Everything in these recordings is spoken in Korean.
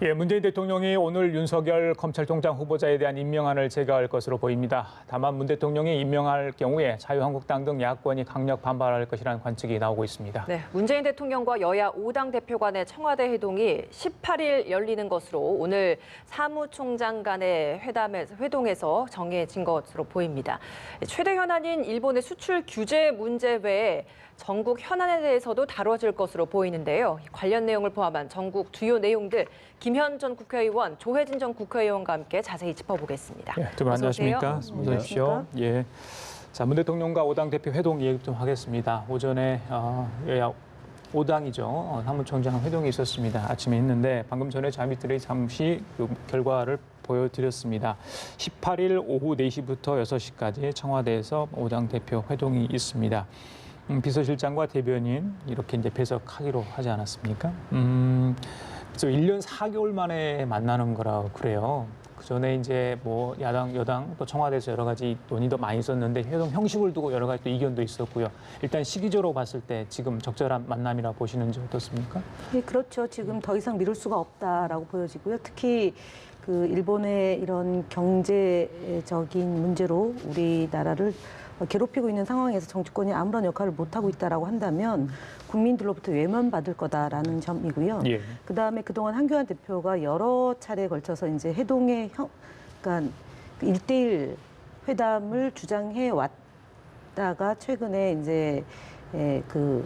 예, 문재인 대통령이 오늘 윤석열 검찰총장 후보자에 대한 임명안을 제거할 것으로 보입니다. 다만 문 대통령이 임명할 경우에 자유한국당 등 야권이 강력 반발할 것이라는 관측이 나오고 있습니다. 네, 문재인 대통령과 여야 5당 대표 간의 청와대 회동이 18일 열리는 것으로 오늘 사무총장 간의 회동에서 정해진 것으로 보입니다. 최대 현안인 일본의 수출 규제 문제 외에 전국 현안에 대해서도 다뤄질 것으로 보이는데요. 관련 내용을 포함한 전국 주요 내용들 김현 전 국회의원, 조혜진 전 국회의원과 함께 자세히 짚어보겠습니다. 예, 두 분 안녕하십니까? 어서 오십시오. 예. 자, 문 대통령과 5당 대표 회동 얘기 좀 하겠습니다. 오전에 여야 5당이죠. 사무총장 회동이 있었습니다. 아침에 있는데 방금 전에 저희들이 잠시 그 결과를 보여드렸습니다. 18일 오후 4시부터 6시까지 청와대에서 5당 대표 회동이 있습니다. 비서실장과 대변인 이렇게 이제 배석하기로 하지 않았습니까? 그래서 1년 4개월 만에 만나는 거라고 그래요. 그 전에 이제 뭐 야당, 여당 또 청와대에서 여러 가지 논의도 많이 있었는데 회동 형식을 두고 여러 가지 또 이견도 있었고요. 일단 시기적으로 봤을 때 지금 적절한 만남이라 보시는지 어떻습니까? 네, 그렇죠. 지금 더 이상 미룰 수가 없다라고 보여지고요. 특히 그 일본의 이런 경제적인 문제로 우리나라를 괴롭히고 있는 상황에서 정치권이 아무런 역할을 못하고 있다라고 한다면 국민들로부터 외면받을 거다라는 점이고요. 예. 그다음에 그동안 한교안 대표가 여러 차례에 걸쳐서 이제 회동의 그러니까 1대1 회담을 주장해 왔다가 최근에 이제 그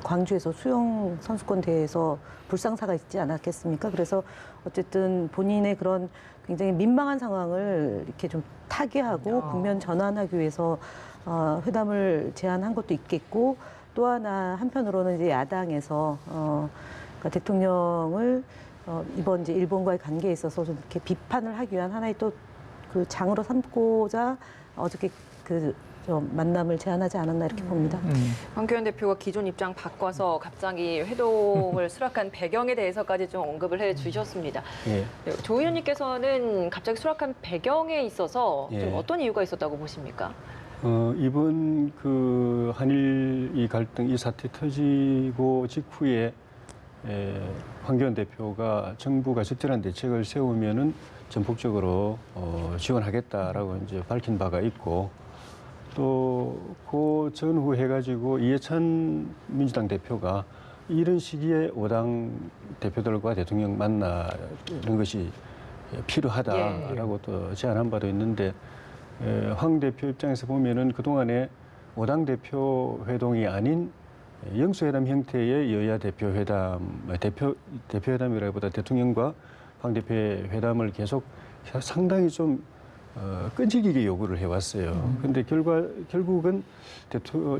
광주에서 수영 선수권 대회에서 불상사가 있지 않았겠습니까? 그래서 어쨌든 본인의 그런 굉장히 민망한 상황을 이렇게 좀 타개하고 국면 전환하기 위해서 회담을 제안한 것도 있겠고, 또 하나 한편으로는 이제 야당에서 그러니까 대통령을 이번 이제 일본과의 관계에 있어서 좀 이렇게 비판을 하기 위한 하나의 또 그 장으로 삼고자 어저께 그 만남을 제안하지 않았나 이렇게 봅니다. 황교안 대표가 기존 입장 바꿔서 갑자기 회동을 수락한 배경에 대해서까지 좀 언급을 해주셨습니다. 예. 조 의원님께서는 갑자기 수락한 배경에 있어서 좀 예. 어떤 이유가 있었다고 보십니까? 이번 그 한일 이 갈등 이 사태 터지고 직후에 황교안 대표가 정부가 적절한 대책을 세우면은 전폭적으로 지원하겠다라고 이제 밝힌 바가 있고, 또 그 전후 해가지고 이해찬 민주당 대표가 이런 시기에 5당 대표들과 대통령 만나는 것이 필요하다라고 또 제안한 바도 있는데, 황 대표 입장에서 보면은 그동안에 5당 대표 회동이 아닌 영수회담 형태의 여야 대표회담, 대표회담이라기보다 대통령과 황 대표의 회담을 계속 상당히 좀 끈질기게 요구를 해왔어요. 그런데 결국은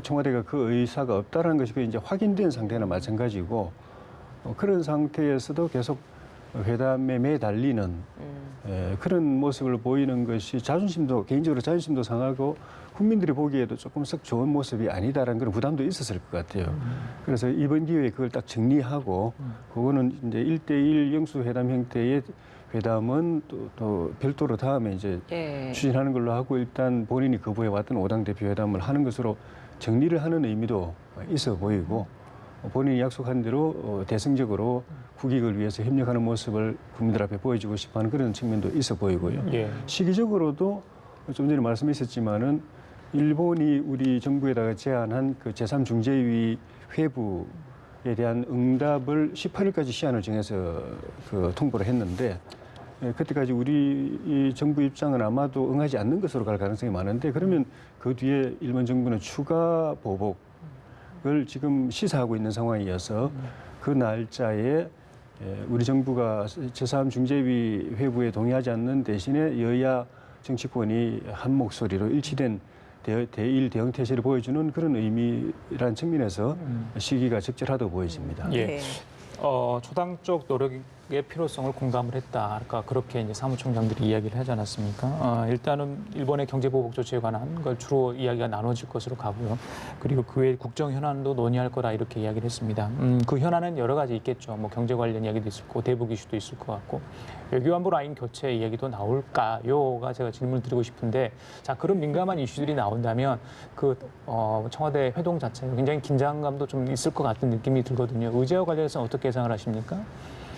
청와대가 그 의사가 없다라는 것이 이제 확인된 상태나 마찬가지고, 그런 상태에서도 계속 회담에 매달리는 그런 모습을 보이는 것이 개인적으로 자존심도 상하고 국민들이 보기에도 조금 썩 좋은 모습이 아니다라는 그런 부담도 있었을 것 같아요. 그래서 이번 기회에 그걸 딱 정리하고, 그거는 이제 1대1 영수회담 형태의 회담은 또 별도로 다음에 이제 추진하는 걸로 하고, 일단 본인이 거부해왔던 5당 대표 회담을 하는 것으로 정리를 하는 의미도 있어 보이고, 본인이 약속한 대로 대승적으로 국익을 위해서 협력하는 모습을 국민들 앞에 보여주고 싶어하는 그런 측면도 있어 보이고요. 예. 시기적으로도 좀 전에 말씀하셨지만은 일본이 우리 정부에다가 제안한 그 제3중재위 회부에 대한 응답을 18일까지 시한을 정해서 그 통보를 했는데, 그때까지 우리 이 정부 입장은 아마도 응하지 않는 것으로 갈 가능성이 많은데, 그러면 그 뒤에 일본 정부는 추가 보복을 지금 시사하고 있는 상황이어서 그 날짜에 우리 정부가 제3중재위 회부에 동의하지 않는 대신에 여야 정치권이 한 목소리로 일치된 대일 대응태세를 보여주는 그런 의미라는 측면에서 시기가 적절하다고 보여집니다. 예. 초당 쪽 노력의 필요성을 공감을 했다. 아까 그렇게 이제 사무총장들이 이야기를 하지 않았습니까? 일단은 일본의 경제보복 조치에 관한 걸 주로 이야기가 나눠질 것으로 가고요. 그리고 그 외 국정 현안도 논의할 거라 이렇게 이야기를 했습니다. 그 현안은 여러 가지 있겠죠. 뭐 경제 관련 이야기도 있을 거고 대북 이슈도 있을 것 같고, 외교안보 라인 교체 이야기도 나올까요가 제가 질문을 드리고 싶은데, 자, 그런 민감한 이슈들이 나온다면 그 청와대 회동 자체에 굉장히 긴장감도 좀 있을 것 같은 느낌이 들거든요. 의제와 관련해서는 어떻게 예상을 하십니까?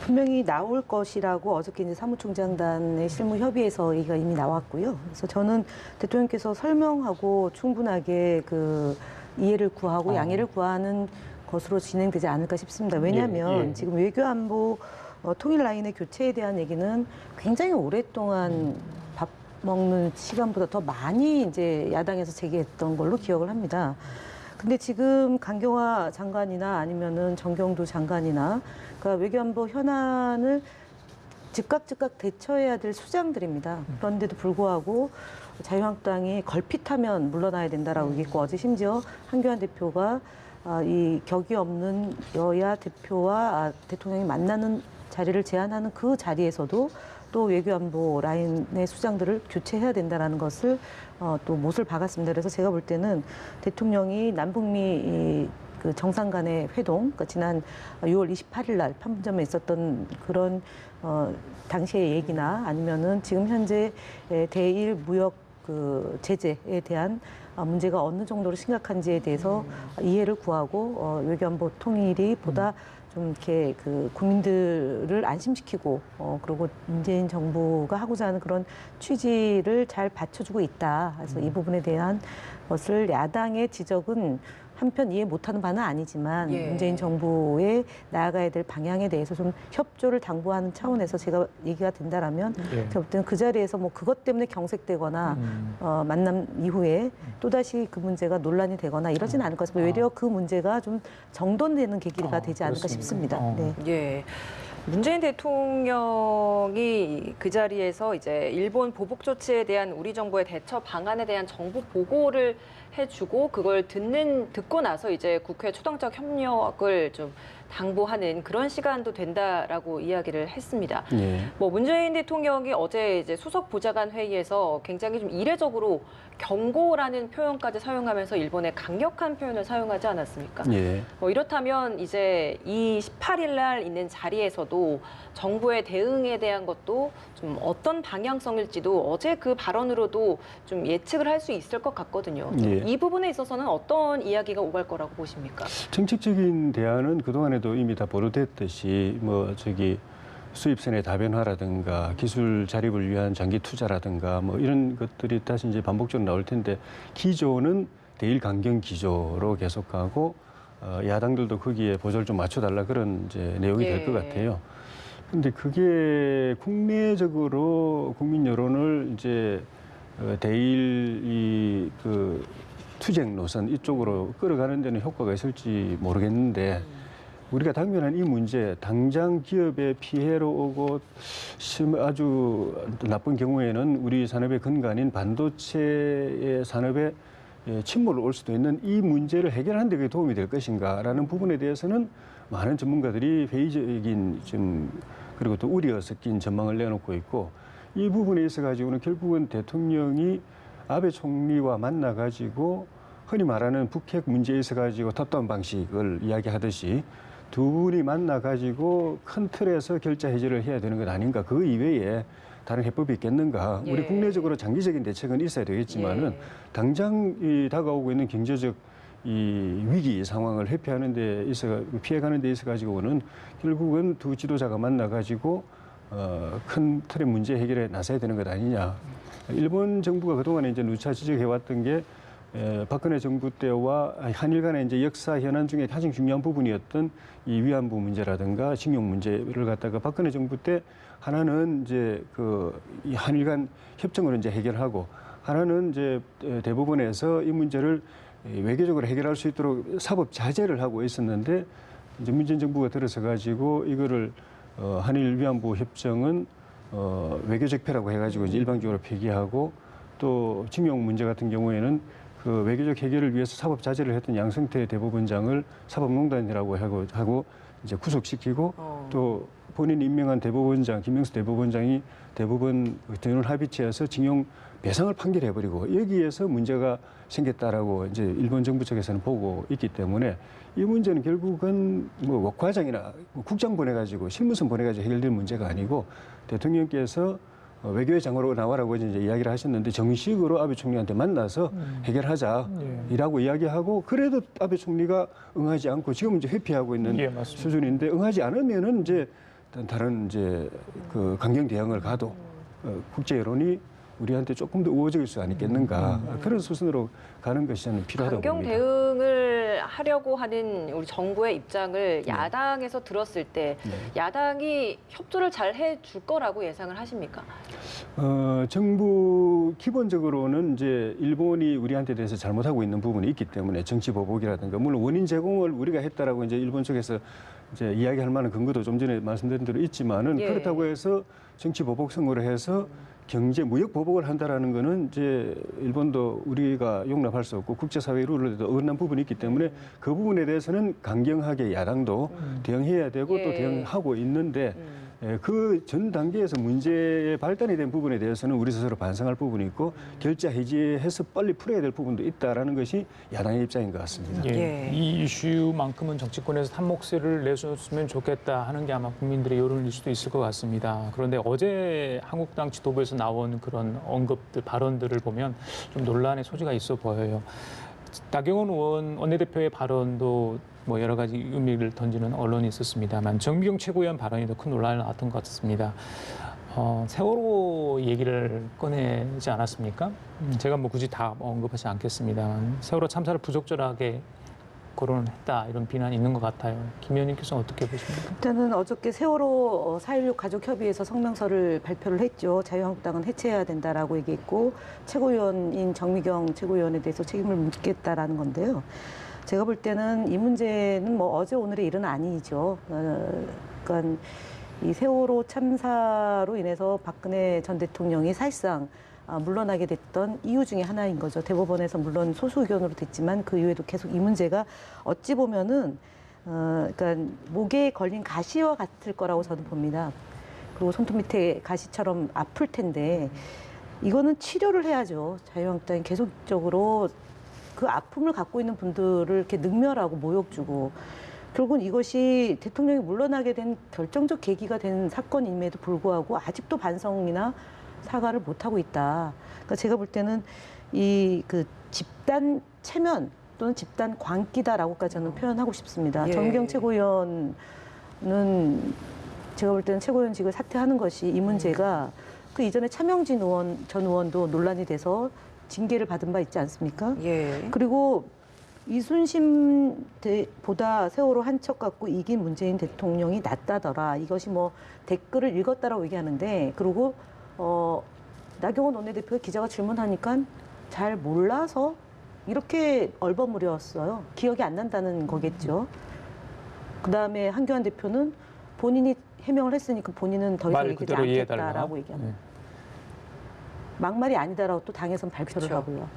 분명히 나올 것이라고 어저께 이제 사무총장단의 실무 협의에서 얘기가 이미 나왔고요. 그래서 저는 대통령께서 설명하고 충분하게 그 이해를 구하고 양해를 구하는 것으로 진행되지 않을까 싶습니다. 왜냐하면 예. 지금 외교안보 통일 라인의 교체에 대한 얘기는 굉장히 오랫동안 밥 먹는 시간보다 더 많이 이제 야당에서 제기했던 걸로 기억을 합니다. 근데 지금 강경화 장관이나 아니면은 정경두 장관이나 그러니까 외교안보 현안을 즉각 대처해야 될 수장들입니다. 그런데도 불구하고 자유한국당이 걸핏하면 물러나야 된다라고 얘기했고 어제 심지어 한교안 대표가 이 격이 없는 여야 대표와 대통령이 만나는 자리를 제안하는 그 자리에서도 또 외교안보 라인의 수장들을 교체해야 된다라는 것을 또 못을 박았습니다. 그래서 제가 볼 때는 대통령이 남북미 그 정상 간의 회동, 그러니까 지난 6월 28일 날 판문점에 있었던 그런 당시의 얘기나 아니면은 지금 현재 대일 무역 그 제재에 대한 문제가 어느 정도로 심각한지에 대해서 이해를 구하고 외교안보 통일이 보다 좀 이렇게 그 국민들을 안심시키고 그리고 문재인 정부가 하고자 하는 그런 취지를 잘 받쳐주고 있다. 그래서 이 부분에 대한 것을 야당의 지적은 한편 이해 못하는 바는 아니지만 예. 문재인 정부의 나아가야 될 방향에 대해서 좀 협조를 당부하는 차원에서 제가 얘기가 된다라면 예. 제가 볼 때는 그 자리에서 뭐 그것 때문에 경색되거나 만남 이후에 또다시 그 문제가 논란이 되거나 이러진 않을 것 같습니다. 오히려 그 문제가 좀 정돈되는 계기가 되지 않을까 그렇습니까? 싶습니다. 네. 예. 문재인 대통령이 그 자리에서 이제 일본 보복 조치에 대한 우리 정부의 대처 방안에 대한 정부 보고를 해주고 그걸 듣고 나서 이제 국회 초당적 협력을 좀 당부하는 그런 시간도 된다라고 이야기를 했습니다. 예. 뭐 문재인 대통령이 어제 이제 수석 보좌관 회의에서 굉장히 좀 이례적으로 경고라는 표현까지 사용하면서 일본의 강력한 표현을 사용하지 않았습니까? 예. 뭐 이렇다면 이제 이 18일 날 있는 자리에서도 정부의 대응에 대한 것도 좀 어떤 방향성일지도 어제 그 발언으로도 좀 예측을 할 수 있을 것 같거든요. 예. 이 부분에 있어서는 어떤 이야기가 오갈 거라고 보십니까? 정책적인 대안은 그동안에도 이미 다 보도됐듯이 수입선의 다변화라든가 기술 자립을 위한 장기 투자라든가 뭐 이런 것들이 다시 이제 반복적으로 나올 텐데 기조는 대일 강경 기조로 계속 가고 야당들도 거기에 보조를 좀 맞춰달라 그런 이제 내용이 될 것 같아요. 근데 그게 국내적으로 국민 여론을 이제 대일 그 투쟁 노선 이쪽으로 끌어가는 데는 효과가 있을지 모르겠는데 우리가 당면한 이 문제 당장 기업의 피해로 오고 아주 나쁜 경우에는 우리 산업의 근간인 반도체의 산업에 침몰을 올 수도 있는 이 문제를 해결하는 데 그게 도움이 될 것인가라는 부분에 대해서는 많은 전문가들이 회의적인 그리고 또 우려 섞인 전망을 내놓고 있고 이 부분에 있어 가지고는 결국은 대통령이 아베 총리와 만나 가지고 흔히 말하는 북핵 문제에 있어 가지고 탑다운 방식을 이야기하듯이 두 분이 만나 가지고 큰 틀에서 결자 해지를 해야 되는 것 아닌가. 그 이외에 다른 해법이 있겠는가. 우리 국내적으로 장기적인 대책은 있어야 되겠지만은 당장 다가오고 있는 경제적 이 위기 상황을 회피하는 데 있어 피해가는 데 있어 가지고는 결국은 두 지도자가 만나 가지고 큰 틀의 문제 해결에 나서야 되는 것 아니냐. 일본 정부가 그동안에 이제 누차 지적해왔던 게 박근혜 정부 때와 한일 간의 이제 역사 현안 중에 가장 중요한 부분이었던 이 위안부 문제라든가 징용 문제를 갖다가 박근혜 정부 때 하나는 이제 이 한일 간 협정으로 이제 해결하고 하나는 이제 대법원에서 이 문제를 외교적으로 해결할 수 있도록 사법 자제를 하고 있었는데 이제 문재인 정부가 들어서 가지고 이거를 한일 위안부 협정은 외교적 폐라고 해가지고 이제 일방적으로 폐기하고 또 징용 문제 같은 경우에는 그 외교적 해결을 위해서 사법 자제를 했던 양승태 대법원장을 사법농단이라고 하고 이제 구속시키고 또 본인 임명한 대법원장 김명수 대법원장이 대법원 전원 합의체에서 징용 배상을 판결해버리고 여기에서 문제가 생겼다라고 이제 일본 정부 측에서는 보고 있기 때문에 이 문제는 결국은 뭐 과장이나 국장 보내가지고 실무선 보내가지고 해결될 문제가 아니고 대통령께서 외교의 장으로 나와라고 이제 이야기를 하셨는데 정식으로 아베 총리한테 만나서 해결하자이라고 이야기하고 그래도 아베 총리가 응하지 않고 지금 이제 회피하고 있는 수준인데 응하지 않으면은 이제 어떤 다른 이제 그 강경 대응을 가도 국제 여론이 우리한테 조금 더 우호적일 수 아니겠는가 그런 수순으로 가는 것이 저는 필요하다고 강경 봅니다. 대응을 하려고 하는 우리 정부의 입장을 야당에서 들었을 때 야당이 협조를 잘 해줄 거라고 예상을 하십니까? 정부 기본적으로는 이제 일본이 우리한테 대해서 잘못하고 있는 부분이 있기 때문에 정치 보복이라든가 물론 원인 제공을 우리가 했다라고 이제 일본 쪽에서 이제 이야기할 만한 근거도 좀 전에 말씀드린 대로 있지만은 예. 그렇다고 해서 정치 보복 선거를 해서 경제 무역 보복을 한다라는 거는 이제 일본도 우리가 용납할 수 없고 국제사회 룰에도 어긋난 부분이 있기 때문에 그 부분에 대해서는 강경하게 야당도 대응해야 되고 예. 또 대응하고 있는데 그 전 단계에서 문제의 발단이 된 부분에 대해서는 우리 스스로 반성할 부분이 있고 결자 해지해서 빨리 풀어야 될 부분도 있다라는 것이 야당의 입장인 것 같습니다. 예. 예. 이 이슈만큼은 정치권에서 한 목소리를 내줬으면 좋겠다 하는 게 아마 국민들의 여론일 수도 있을 것 같습니다. 그런데 어제 한국당 지도부에서 나온 그런 언급들, 발언들을 보면 좀 논란의 소지가 있어 보여요. 나경원 의원 원내대표의 발언도 뭐 여러 가지 의미를 던지는 언론이 있었습니다만 정미경 최고위원 발언이 더 큰 논란을 낳았던 것 같습니다. 세월호 얘기를 꺼내지 않았습니까? 제가 뭐 굳이 다 언급하지 않겠습니다만 세월호 참사를 부적절하게 거론했다 이런 비난이 있는 것 같아요. 김 의원님께서는 어떻게 보십니까? 일단은 어저께 세월호 4.16 가족협의회에서 성명서를 발표를 했죠. 자유한국당은 해체해야 된다라고 얘기했고 최고위원인 정미경 최고위원에 대해서 책임을 묻겠다라는 건데요. 제가 볼 때는 이 문제는 뭐 어제 오늘의 일은 아니죠. 그러니까 이 세월호 참사로 인해서 박근혜 전 대통령이 사실상 물러나게 됐던 이유 중에 하나인 거죠. 대법원에서 물론 소수 의견으로 됐지만 그 이후에도 계속 이 문제가 어찌 보면은 그러니까 목에 걸린 가시와 같을 거라고 저는 봅니다. 그리고 손톱 밑에 가시처럼 아플 텐데 이거는 치료를 해야죠. 자유한국당이 계속적으로 그 아픔을 갖고 있는 분들을 이렇게 능멸하고 모욕 주고 결국은 이것이 대통령이 물러나게 된 결정적 계기가 된 사건임에도 불구하고 아직도 반성이나 사과를 못하고 있다. 그러니까 제가 볼 때는 이 그 집단 체면 또는 집단 광기다라고까지 저는 표현하고 싶습니다. 예. 정미경 최고위원은 제가 볼 때는 최고위원직을 사퇴하는 것이 이 문제가 그 이전에 차명진 전 의원도 논란이 돼서 징계를 받은 바 있지 않습니까? 예. 그리고 이순신보다 세월호 한 척 갖고 이긴 문재인 대통령이 낫다더라. 이것이 뭐 댓글을 읽었다라고 얘기하는데 그리고 나경원 원내대표가 기자가 질문하니까 잘 몰라서 이렇게 얼버무렸어요. 기억이 안 난다는 거겠죠. 그다음에 한교안 대표는 본인이 해명을 했으니까 본인은 더 이상 말 얘기하지 그대로 이해해달라. 않겠다라고 얘기합니다. 네. 막말이 아니다라고 또 당에선 발표를 그쵸. 하고요.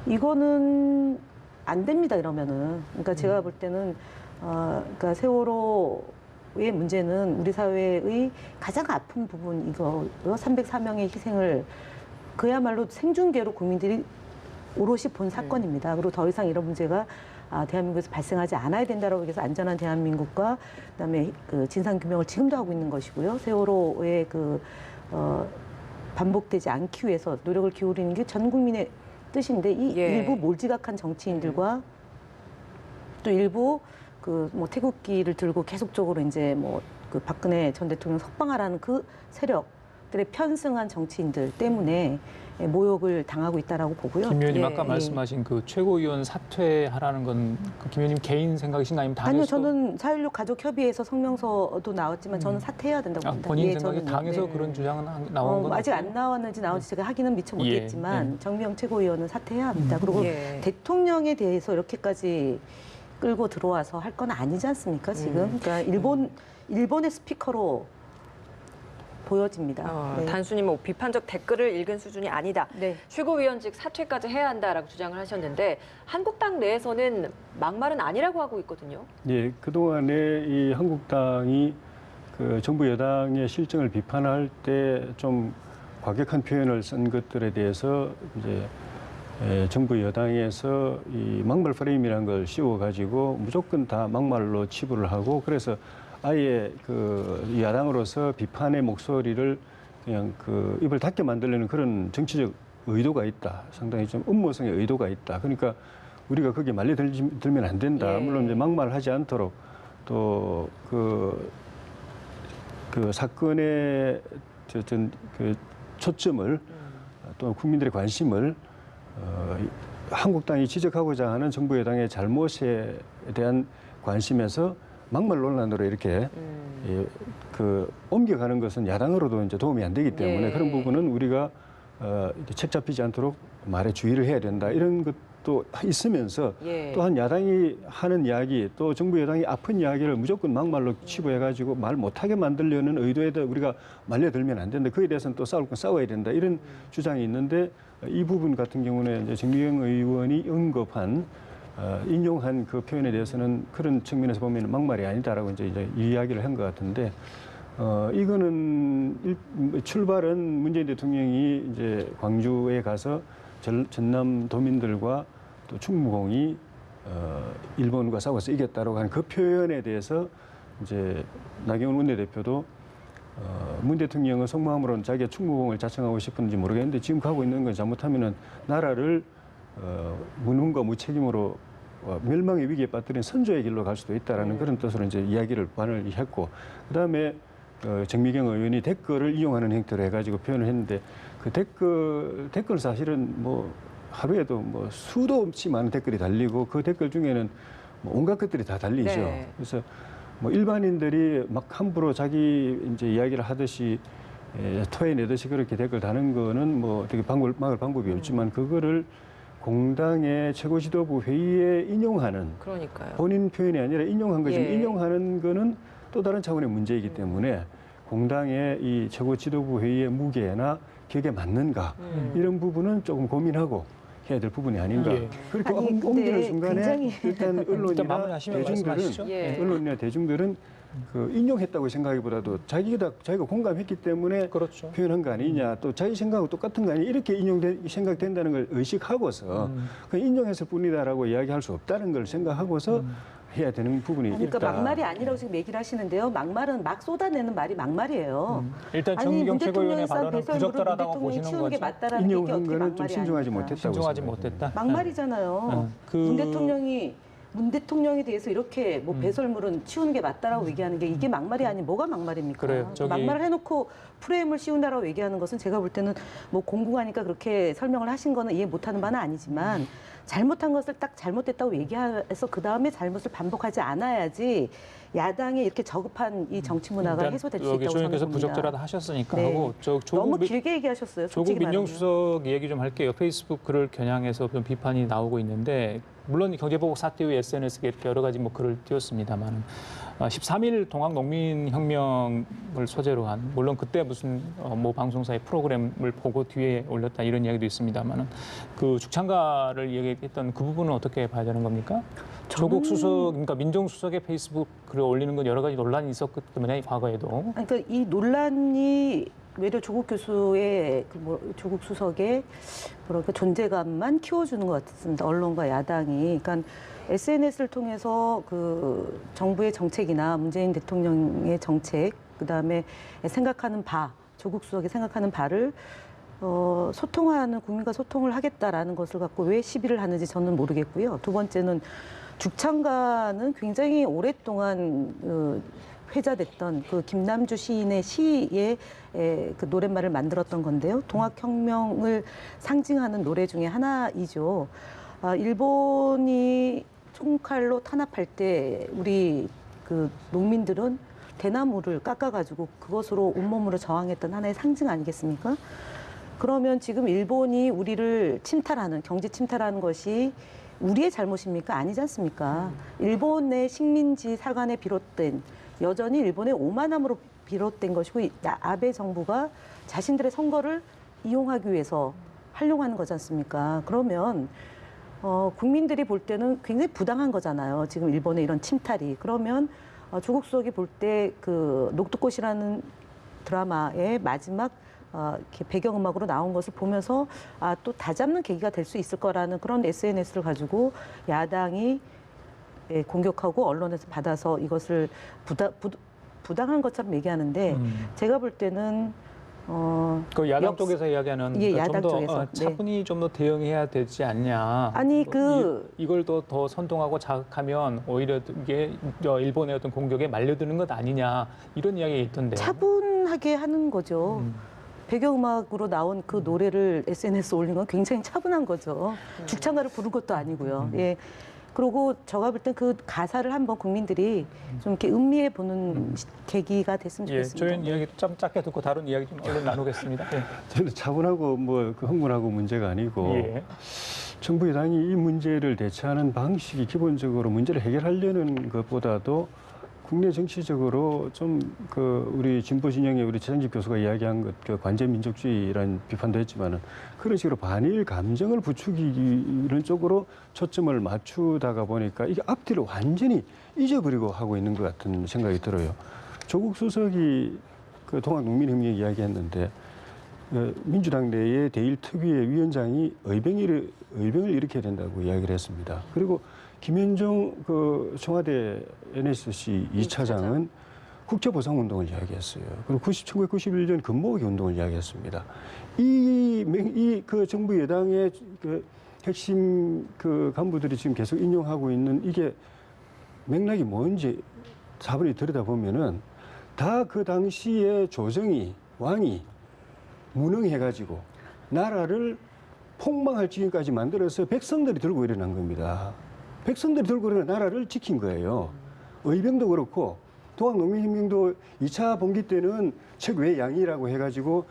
이거는 안 됩니다, 이러면은. 그러니까 제가 볼 때는, 그러니까 세월호의 문제는 우리 사회의 가장 아픈 부분 이거고요. 304명의 희생을 그야말로 생중계로 국민들이 오롯이 본 사건입니다. 그리고 더 이상 이런 문제가 대한민국에서 발생하지 않아야 된다라고 해서 안전한 대한민국과 그다음에 그 진상규명을 지금도 하고 있는 것이고요. 세월호의 반복되지 않기 위해서 노력을 기울이는 게 전 국민의 뜻인데 이 예. 일부 몰지각한 정치인들과 또 일부 그 뭐 태극기를 들고 계속적으로 이제 뭐 그 박근혜 전 대통령 석방하라는 그 세력들의 편승한 정치인들 때문에 모욕을 당하고 있다라고 보고요. 김 의원님 예. 아까 말씀하신 그 최고위원 사퇴하라는 건 그 김 의원님 개인 생각이신가요? 아니면 당에서 아니요, 저는 4.16 가족협의회에서 성명서도 나왔지만 저는 사퇴해야 된다고 봅니다. 본인 예, 생각에 저는요. 당에서 네. 그런 주장은 나온 건 아직 없고요? 안 나왔는지 나온지 제가 확인은 미처 예, 못했지만 정미경 최고위원은 사퇴해야 합니다. 그리고 예. 대통령에 대해서 이렇게까지 끌고 들어와서 할 건 아니지 않습니까? 지금 그러니까 일본의 스피커로 보여집니다. 네. 단순히 뭐 비판적 댓글을 읽은 수준이 아니다. 네. 최고위원직 사퇴까지 해야 한다라고 주장을 하셨는데 한국당 내에서는 막말은 아니라고 하고 있거든요. 예, 그동안에 이 한국당이 그 정부 여당의 실정을 비판할 때 좀 과격한 표현을 쓴 것들에 대해서 이제 정부 여당에서 이 막말 프레임이라는 걸 씌워가지고 무조건 다 막말로 치부를 하고 그래서 아예 그 야당으로서 비판의 목소리를 그냥 그 입을 닫게 만들려는 그런 정치적 의도가 있다. 상당히 좀 음모성의 의도가 있다. 그러니까 우리가 거기에 말려들면 안 된다. 예. 물론 이제 막말을 하지 않도록 또 그 사건의 그 초점을 또 국민들의 관심을 한국당이 지적하고자 하는 정부 여당의 잘못에 대한 관심에서 막말 논란으로 이렇게 그 옮겨가는 것은 야당으로도 이제 도움이 안 되기 때문에 예. 그런 부분은 우리가 이렇게 책 잡히지 않도록 말에 주의를 해야 된다 이런 것도 있으면서 예. 또한 야당이 하는 이야기 또 정부 여당이 아픈 이야기를 무조건 막말로 치부해가지고 말 못하게 만들려는 의도에다 우리가 말려들면 안 된다. 그에 대해서는 또 싸울 건 싸워야 된다. 이런 주장이 있는데 이 부분 같은 경우는 이제 정미경 의원이 언급한 인용한 그 표현에 대해서는 그런 측면에서 보면 막말이 아니다라고 이제 이야기를 한 것 같은데 이거는 출발은 문재인 대통령이 이제 광주에 가서 전남 도민들과 또 충무공이 일본과 싸워서 이겼다라고 하는 그 표현에 대해서 이제 나경원 원내대표도 문 대통령은 속마음으로는 자기가 충무공을 자청하고 싶은지 모르겠는데 지금 가고 있는 건 잘못하면은 나라를 무능과 무책임으로 멸망의 위기에 빠뜨린 선조의 길로 갈 수도 있다라는 그런 뜻으로 이제 이야기를 반을 했고 그다음에 정미경 의원이 댓글을 이용하는 행태로 해가지고 표현을 했는데 그 댓글 사실은 뭐 하루에도 뭐 수도 없이 많은 댓글이 달리고 그 댓글 중에는 뭐 온갖 것들이 다 달리죠. 네. 그래서 뭐 일반인들이 막 함부로 자기 이제 이야기를 하듯이 토해내듯이 그렇게 댓글 다는 거는 뭐 어떻게 막을 방법이 없지만 그거를 공당의 최고 지도부 회의에 인용하는 그러니까요. 본인 표현이 아니라 인용한 거지만 예. 인용하는 거는 또 다른 차원의 문제이기 때문에 공당의 이 최고 지도부 회의의 무게나 격에 맞는가 이런 부분은 조금 고민하고 해야 될 부분이 아닌가. 예. 그렇게 아니, 근데 옮기는 순간에 굉장히 일단 일단 언론이나 마무리하시면 말씀하시죠. 예. 언론이나 대중들은 그 인용했다고 생각하기보다도 자기가 공감했기 때문에 그렇죠. 표현한 거 아니냐, 또 자기 생각하고 똑같은 거 아니냐 이렇게 생각된다는 걸 의식하고서 그 인용했을 뿐이다라고 이야기할 수 없다는 걸 생각하고서 해야 되는 부분이 아니, 그러니까 있다. 막말이 아니라고 지금 얘기를 하시는데요. 막말은 막 쏟아내는 말이 막말이에요. 일단 아니, 정미경 문 최고위원의 대통령이 싼 발언은 배설물을 문 부적절하다고 대통령이 보시는 치우는 게 거죠? 맞다라는 게 이게 인용한 어떻게 거는 좀 막말이 신중하지 아닙니까? 못했다고 신중하지 생각해요. 못했다. 막말이잖아요. 문 대통령에 대해서 이렇게 뭐 배설물은 치우는 게 맞다라고 얘기하는 게 이게 막말이 아닌 뭐가 막말입니까? 그래요. 저기- 막말을 해놓고 프레임을 씌운다라고 얘기하는 것은 제가 볼 때는 뭐 공공하니까 그렇게 설명을 하신 거는 이해 못하는 바는 아니지만 잘못한 것을 딱 잘못됐다고 얘기해서 그 다음에 잘못을 반복하지 않아야지 야당의 이렇게 저급한 이 정치 문화가 일단 해소될 수 여기 있다고 저는 조님께서 봅니다. 부적절하다 하셨으니까 네. 하고 너무 길게 얘기하셨어요. 조국 솔직히 말하면. 민정수석 얘기 좀 할게요. 페이스북 글을 겨냥해서 좀 비판이 나오고 있는데 물론 경제보복 사태 후 SNS에 여러 가지 뭐 글을 띄웠습니다만 13일 동학농민혁명을 소재로 한 물론 그때 무슨 뭐 방송사의 프로그램을 보고 뒤에 올렸다 이런 이야기도 있습니다만 그 죽창가를 얘기했던 그 부분은 어떻게 봐야 되는 겁니까? 조국 수석, 그러니까 민정수석의 페이스북 글을 올리는 건 여러 가지 논란이 있었기 때문에 과거에도. 아니, 그러니까 이 논란이 외려 조국 교수의 조국 수석의 뭐랄까 존재감만 키워주는 것 같습니다. 언론과 야당이. 그러니까 SNS를 통해서 그 정부의 정책이나 문재인 대통령의 정책, 그 다음에 생각하는 바, 조국 수석이 생각하는 바를 소통하는 국민과 소통을 하겠다라는 것을 갖고 왜 시비를 하는지 저는 모르겠고요. 두 번째는 죽창가는 굉장히 오랫동안 회자됐던 그 김남주 시인의 시에 그 노랫말을 만들었던 건데요. 동학혁명을 상징하는 노래 중에 하나이죠. 일본이 총칼로 탄압할 때 우리 그 농민들은 대나무를 깎아가지고 그것으로 온몸으로 저항했던 하나의 상징 아니겠습니까? 그러면 지금 일본이 우리를 침탈하는, 경제 침탈하는 것이 우리의 잘못입니까? 아니지 않습니까? 일본의 식민지 사관에 비롯된 여전히 일본의 오만함으로 비롯된 것이고 아베 정부가 자신들의 선거를 이용하기 위해서 활용하는 거지 않습니까? 그러면 국민들이 볼 때는 굉장히 부당한 거잖아요. 지금 일본의 이런 침탈이. 그러면 조국 수석이 볼 때 그 녹두꽃이라는 드라마의 마지막 이렇게 배경음악으로 나온 것을 보면서 또 다잡는 계기가 될 수 있을 거라는 그런 SNS를 가지고 야당이 공격하고 언론에서 받아서 이것을 부당한 것처럼 얘기하는데 제가 볼 때는 그 야당 역- 쪽에서 이야기하는 예, 그러니까 야당 좀 더 쪽에서. 네. 차분히 좀 더 대응해야 되지 않냐. 아니, 이걸 더 선동하고 자극하면 오히려 이게 일본의 어떤 공격에 말려드는 것 아니냐 이런 이야기가 있던데. 차분하게 하는 거죠. 배경음악으로 나온 그 노래를 SNS 에 올린 건 굉장히 차분한 거죠. 죽창가를 부른 것도 아니고요. 예. 그리고 제가 볼 땐 그 가사를 한번 국민들이 좀 이렇게 음미해 보는 계기가 됐으면 예, 좋겠습니다. 저희는 이야기 좀 짧게 듣고 다른 이야기 좀 얼른 나누겠습니다. 예. 저는 차분하고 그 흥분하고 문제가 아니고 예. 정부 여당이 이 문제를 대처하는 방식이 기본적으로 문제를 해결하려는 것보다도 국내 정치적으로 좀 우리 진보 진영의 우리 최장집 교수가 이야기한 것, 그 관제 민족주의라는 비판도 했지만은 그런 식으로 반일 감정을 부추기기 이런 쪽으로 초점을 맞추다가 보니까 이게 앞뒤를 완전히 잊어버리고 하고 있는 것 같은 생각이 들어요. 조국 수석이 그 동학농민혁명 이야기했는데 민주당 내의 제1특위의 위원장이 의병을 일으켜야 된다고 이야기를 했습니다. 그리고 김현종 청와대 NSC 2차장은 국제보상운동을 이야기했어요. 그리고 1991년 근무호기 운동을 이야기했습니다. 그 정부 여당의 핵심 간부들이 지금 계속 인용하고 있는 이게 맥락이 뭔지 차분히 들여다보면은 다 그 당시에 왕이 무능해가지고 나라를 폭망할 지경까지 만들어서 백성들이 들고 일어난 겁니다. 백성들이 들고 일어나 나라를 지킨 거예요. 의병도 그렇고 동학농민혁명도 2차 봉기 때는 최외양이라고 해가지고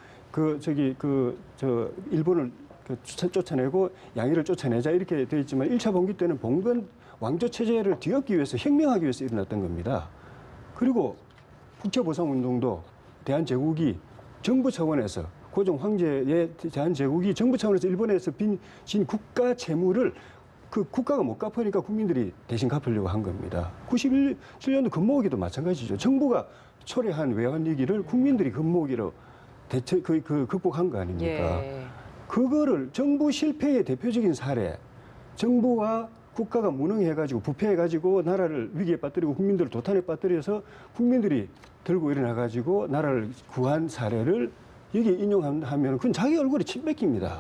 일본을 쫓아내고 양이를 쫓아내자 이렇게 돼 있지만 1차 봉기 때는 봉건 왕조 체제를 뒤엎기 위해서 혁명하기 위해서 일어났던 겁니다. 그리고 국제보상운동도 대한제국이 정부 차원에서 고종 황제의 대한제국이 정부 차원에서 일본에서 진 국가 채무를 그 국가가 못 갚으니까 국민들이 대신 갚으려고 한 겁니다. 97년도 근무호기도 마찬가지죠. 정부가 초래한 외환위기를 국민들이 근무호기로 극복한 거 아닙니까? 예. 그거를 정부 실패의 대표적인 사례, 정부와 국가가 무능해가지고 부패해가지고 나라를 위기에 빠뜨리고 국민들을 도탄에 빠뜨려서 국민들이 들고 일어나가지고 나라를 구한 사례를 여기에 인용하면 그건 자기 얼굴에 침 뱉깁니다.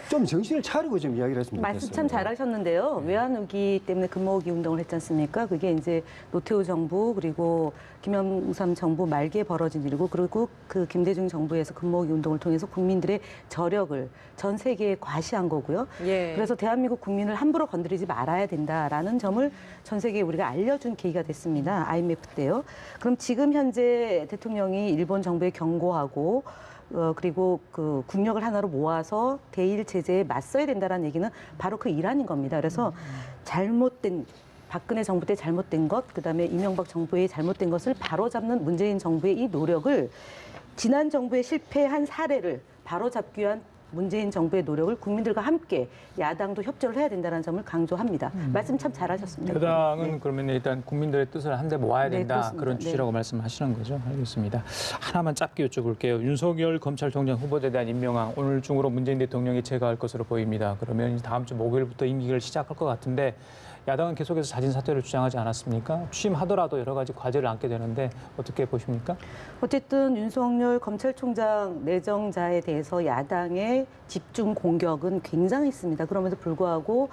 좀 정신을 차리고 좀 이야기를 했으면 좋겠어요. 말씀 참 잘하셨는데요. 외환위기 때문에 근무호기 운동을 했지 않습니까? 그게 이제 노태우 정부 그리고 김영삼 정부 말기에 벌어진 일이고 그리고 그 김대중 정부에서 근무호기 운동을 통해서 국민들의 저력을 전 세계에 과시한 거고요. 예. 그래서 대한민국 국민을 함부로 건드리지 말아야 된다라는 점을 전 세계에 우리가 알려준 계기가 됐습니다. IMF 때요. 그럼 지금 현재 대통령이 일본 정부에 경고하고 그리고 그 국력을 하나로 모아서 대일 제재에 맞서야 된다는 얘기는 바로 그 일환인 겁니다. 그래서 잘못된 박근혜 정부 때 잘못된 것, 그다음에 이명박 정부의 잘못된 것을 바로잡는 문재인 정부의 이 노력을 지난 정부의 실패한 사례를 바로잡기 위한 문재인 정부의 노력을 국민들과 함께 야당도 협조를 해야 된다는 점을 강조합니다. 말씀 참 잘하셨습니다. 여당은 그러면 일단 국민들의 뜻을 한데 모아야 네, 된다. 그렇습니다. 그런 취지라고 말씀하시는 거죠. 알겠습니다. 하나만 짧게 여쭤볼게요. 윤석열 검찰총장 후보자에 대한 임명안 오늘 중으로 문재인 대통령이 제거할 것으로 보입니다. 그러면 다음 주 목요일부터 임기를 시작할 것 같은데 야당은 계속해서 자진 사퇴를 주장하지 않았습니까? 취임하더라도 여러 가지 과제를 안게 되는데 어떻게 보십니까? 어쨌든 윤석열 검찰총장 내정자에 대해서 야당의 집중 공격은 굉장히 있습니다. 그럼에도 불구하고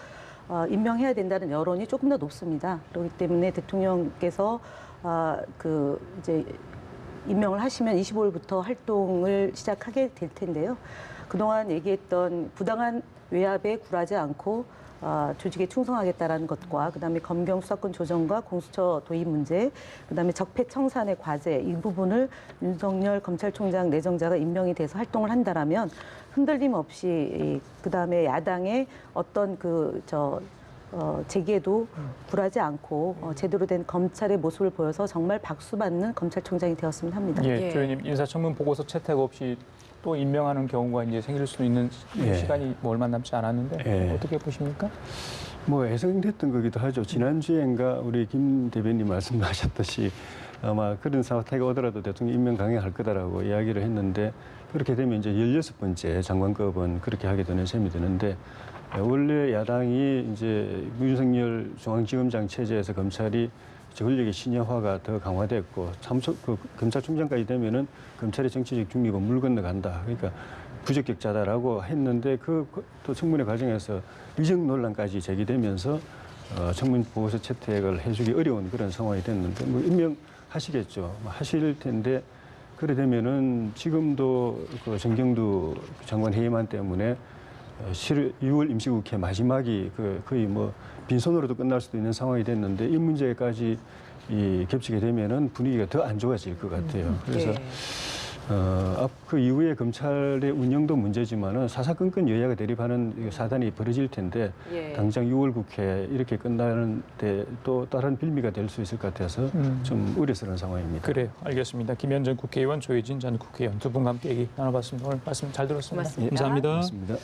임명해야 된다는 여론이 조금 더 높습니다. 그렇기 때문에 대통령께서 이제 임명을 하시면 25일부터 활동을 시작하게 될 텐데요. 그동안 얘기했던 부당한 외압에 굴하지 않고 조직에 충성하겠다라는 것과 그다음에 검경 수사권 조정과 공수처 도입 문제, 그다음에 적폐청산의 과제 이 부분을 윤석열 검찰총장 내정자가 임명이 돼서 활동을 한다라면 흔들림 없이 그다음에 야당의 어떤 제기에도 굴하지 않고 제대로 된 검찰의 모습을 보여서 정말 박수받는 검찰총장이 되었으면 합니다. 예, 예. 주연님 인사청문 보고서 채택 없이 또 임명하는 경우가 이제 생길 수 있는 예. 시간이 얼마 남지 않았는데 예. 어떻게 보십니까? 예상됐던 거기도 하죠. 지난주엔가 우리 김 대변인 말씀하셨듯이 아마 그런 사태가 오더라도 대통령 임명 강행할 거다라고 이야기를 했는데 그렇게 되면 이제 16번째 장관급은 그렇게 하게 되는 셈이 되는데 원래 야당이 이제 윤석열 중앙지검장 체제에서 검찰이 권력의 신여화가 더 강화됐고 검찰총장까지 되면은 검찰의 정치적 중립은 물 건너간다. 그러니까 부적격자다라고 했는데 또 청문회 과정에서 위증 논란까지 제기되면서 청문 보고서 채택을 해주기 어려운 그런 상황이 됐는데 뭐 임명하시겠죠. 하실 텐데 그래 되면은 지금도 그 정경두 장관 해임안 때문에 6월 임시국회 마지막이 거의 뭐 빈손으로도 끝날 수도 있는 상황이 됐는데 이 문제까지 겹치게 되면은 분위기가 더 안 좋아질 것 같아요. 그래서 그 이후에 검찰의 운영도 문제지만은 사사건건 여야가 대립하는 사단이 벌어질 텐데 당장 6월 국회 이렇게 끝나는데 또 다른 빌미가 될 수 있을 것 같아서 좀 우려스러운 상황입니다. 그래요. 알겠습니다. 김현정 국회의원, 조혜진 전 국회의원 두 분과 함께 얘기 나눠봤습니다. 오늘 말씀 잘 들었습니다. 고맙습니다. 감사합니다. 고맙습니다.